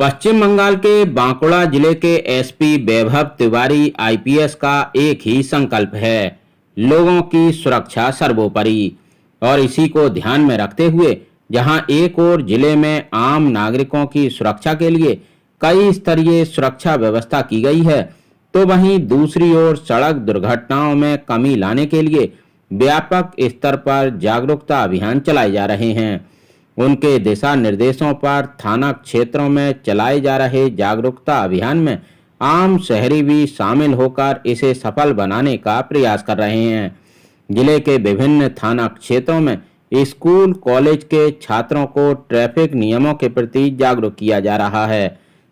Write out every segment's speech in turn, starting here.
पश्चिम बंगाल के बांकुड़ा जिले के एसपी वैभव तिवारी आईपीएस का एक ही संकल्प है, लोगों की सुरक्षा सर्वोपरि। और इसी को ध्यान में रखते हुए जहां एक ओर जिले में आम नागरिकों की सुरक्षा के लिए कई स्तरीय सुरक्षा व्यवस्था की गई है, तो वहीं दूसरी ओर सड़क दुर्घटनाओं में कमी लाने के लिए व्यापक स्तर पर जागरूकता अभियान चलाए जा रहे हैं। उनके दिशा निर्देशों पर थाना क्षेत्रों में चलाए जा रहे जागरूकता अभियान में आम शहरी भी शामिल होकर इसे सफल बनाने का प्रयास कर रहे हैं। जिले के विभिन्न थाना क्षेत्रों में स्कूल कॉलेज के छात्रों को ट्रैफिक नियमों के प्रति जागरूक किया जा रहा है।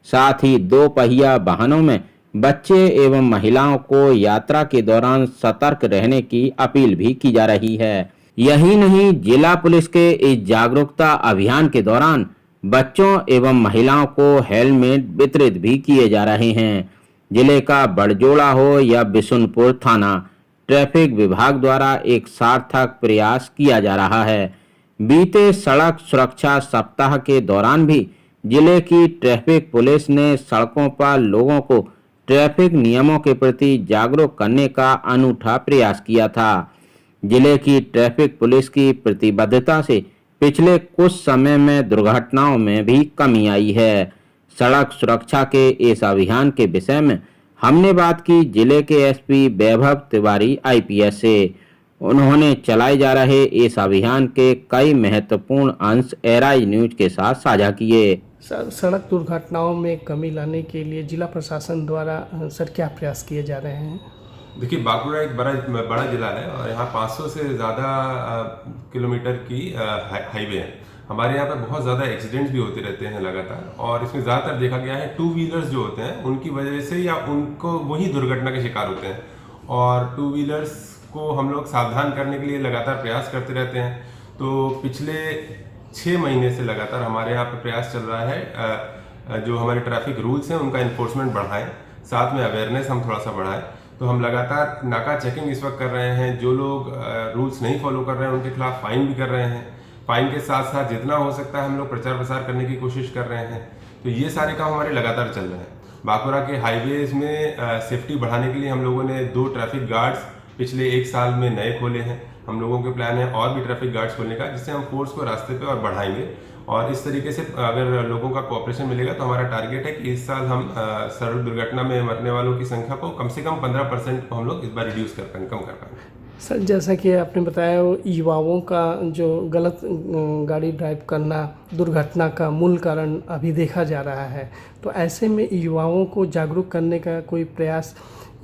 साथ ही दो पहिया वाहनों में बच्चे एवं महिलाओं को यात्रा के दौरान सतर्क रहने की अपील भी की जा रही है। यही नहीं, जिला पुलिस के इस जागरूकता अभियान के दौरान बच्चों एवं महिलाओं को हेलमेट वितरित भी किए जा रहे हैं। जिले का बड़जोड़ा हो या बिशुनपुर थाना, ट्रैफिक विभाग द्वारा एक सार्थक प्रयास किया जा रहा है। बीते सड़क सुरक्षा सप्ताह के दौरान भी जिले की ट्रैफिक पुलिस ने सड़कों पर लोगों को ट्रैफिक नियमों के प्रति जागरूक करने का अनूठा प्रयास किया था। जिले की ट्रैफिक पुलिस की प्रतिबद्धता से पिछले कुछ समय में दुर्घटनाओं में भी कमी आई है। सड़क सुरक्षा के इस अभियान के विषय में हमने बात की जिले के एसपी वैभव तिवारी आईपीएस से। उन्होंने चलाए जा रहे इस अभियान के कई महत्वपूर्ण अंश एराइज न्यूज के साथ साझा किए। सर, सड़क दुर्घटनाओं में कमी लाने के लिए जिला प्रशासन द्वारा सर क्या प्रयास किए जा रहे हैं? देखिए, बांकुड़ा एक बड़ा जिला है और यहाँ 500 से ज़्यादा किलोमीटर की हाईवे है। हमारे यहाँ पे बहुत ज़्यादा एक्सीडेंट्स भी होते रहते हैं लगातार, और इसमें ज़्यादातर देखा गया है टू व्हीलर्स जो होते हैं उनकी वजह से या उनको वही दुर्घटना के शिकार होते हैं। और टू व्हीलर्स को हम लोग सावधान करने के लिए लगातार प्रयास करते रहते हैं। तो पिछले 6 महीने से लगातार हमारे यहाँ पे प्रयास चल रहा है जो हमारे ट्रैफिक रूल्स हैं उनका इन्फोर्समेंट बढ़ाएं, साथ में अवेयरनेस हम थोड़ा सा बढ़ाएं। तो हम लगातार नाका चेकिंग इस वक्त कर रहे हैं। जो लोग रूल्स नहीं फॉलो कर रहे हैं उनके खिलाफ फाइन भी कर रहे हैं। फाइन के साथ साथ जितना हो सकता है हम लोग प्रचार प्रसार करने की कोशिश कर रहे हैं। तो ये सारे काम हमारे लगातार चल रहे हैं। बांकुड़ा के हाईवेज में सेफ्टी बढ़ाने के लिए हम लोगों ने 2 ट्रैफिक गार्ड्स पिछले 1 साल में नए खोले हैं। हम लोगों के प्लान है और भी ट्रैफिक गार्ड्स खोलने का, जिससे हम फोर्स को रास्ते पे और बढ़ाएंगे। और इस तरीके से अगर लोगों का कोऑपरेशन मिलेगा तो हमारा टारगेट है कि इस साल हम सड़क दुर्घटना में मरने वालों की संख्या को कम से कम 15% को हम लोग इस बार रिड्यूस कर पाएंगे, कम कर पाएंगे। सर, जैसा कि आपने बताया युवाओं का जो गलत गाड़ी ड्राइव करना दुर्घटना का मूल कारण अभी देखा जा रहा है, तो ऐसे में युवाओं को जागरूक करने का कोई प्रयास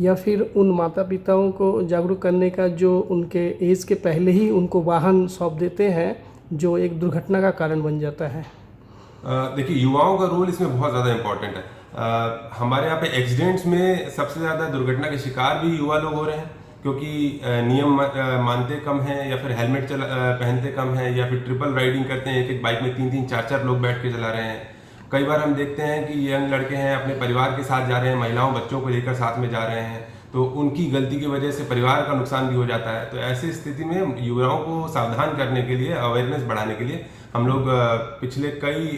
या फिर उन माता पिताओं को जागरूक करने का जो उनके एज के पहले ही उनको वाहन सौंप देते हैं जो एक दुर्घटना का कारण बन जाता है? देखिए, युवाओं का रोल इसमें बहुत ज़्यादा इम्पोर्टेंट है। हमारे यहाँ पे एक्सीडेंट्स में सबसे ज़्यादा दुर्घटना के शिकार भी युवा लोग हो रहे हैं, क्योंकि नियम मानते कम हैं या फिर हेलमेट पहनते कम हैं या फिर ट्रिपल राइडिंग करते हैं। एक बाइक में 3-3, 4-4 लोग बैठ के चला रहे हैं। कई बार हम देखते हैं कि यंग लड़के हैं अपने परिवार के साथ जा रहे हैं, महिलाओं बच्चों को लेकर साथ में जा रहे हैं, तो उनकी गलती की वजह से परिवार का नुकसान भी हो जाता है। तो ऐसी स्थिति में युवाओं को सावधान करने के लिए, अवेयरनेस बढ़ाने के लिए हम लोग पिछले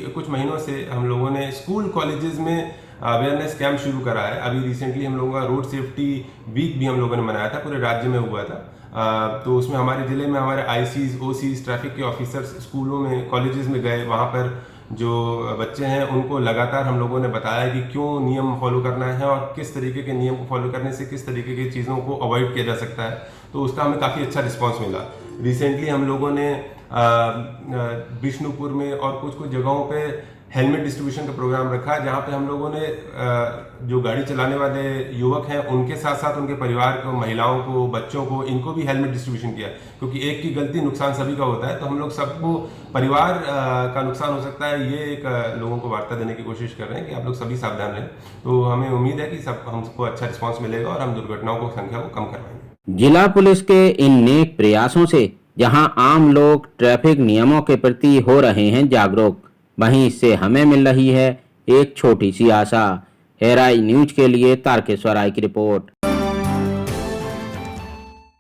कुछ महीनों से हम लोगों ने स्कूल कॉलेजेस में अवेयरनेस कैंप शुरू करा है। अभी रिसेंटली हम लोगों का रोड सेफ्टी वीक भी हम लोगों ने मनाया था, पूरे राज्य में हुआ था। तो उसमें हमारे ज़िले में हमारे आईसीज, ओसीज, ट्रैफिक के ऑफिसर्स स्कूलों में, कॉलेजेस में गए। वहाँ पर जो बच्चे हैं उनको लगातार हम लोगों ने बताया कि क्यों नियम फॉलो करना है और किस तरीके के नियम को फॉलो करने से किस तरीके की चीज़ों को अवॉइड किया जा सकता है। तो उसका हमें काफ़ी अच्छा रिस्पांस मिला। रिसेंटली हम लोगों ने बिष्णुपुर में और कुछ जगहों पे हेलमेट डिस्ट्रीब्यूशन का प्रोग्राम रखा, जहाँ पे हम लोगों ने जो गाड़ी चलाने वाले युवक हैं उनके साथ साथ उनके परिवार को, महिलाओं को, बच्चों को, इनको भी हेलमेट डिस्ट्रीब्यूशन किया, क्योंकि एक की गलती नुकसान सभी का होता है। तो हम लोग सबको परिवार का नुकसान हो सकता है, ये एक लोगों को वार्ता देने की कोशिश कर रहे हैं कि आप लोग सभी सावधान रहें। तो हमें उम्मीद है कि हमको अच्छा रिस्पॉन्स मिलेगा और हम दुर्घटनाओं की संख्या को कम करवाएंगे। जिला पुलिस के इन नेक प्रयासों से जहां आम लोग ट्रैफिक नियमों के प्रति हो रहे हैं जागरूक, वहीं इससे हमें मिल रही है एक छोटी सी आशा। एराइज न्यूज के लिए तारकेश्वर राय की रिपोर्ट।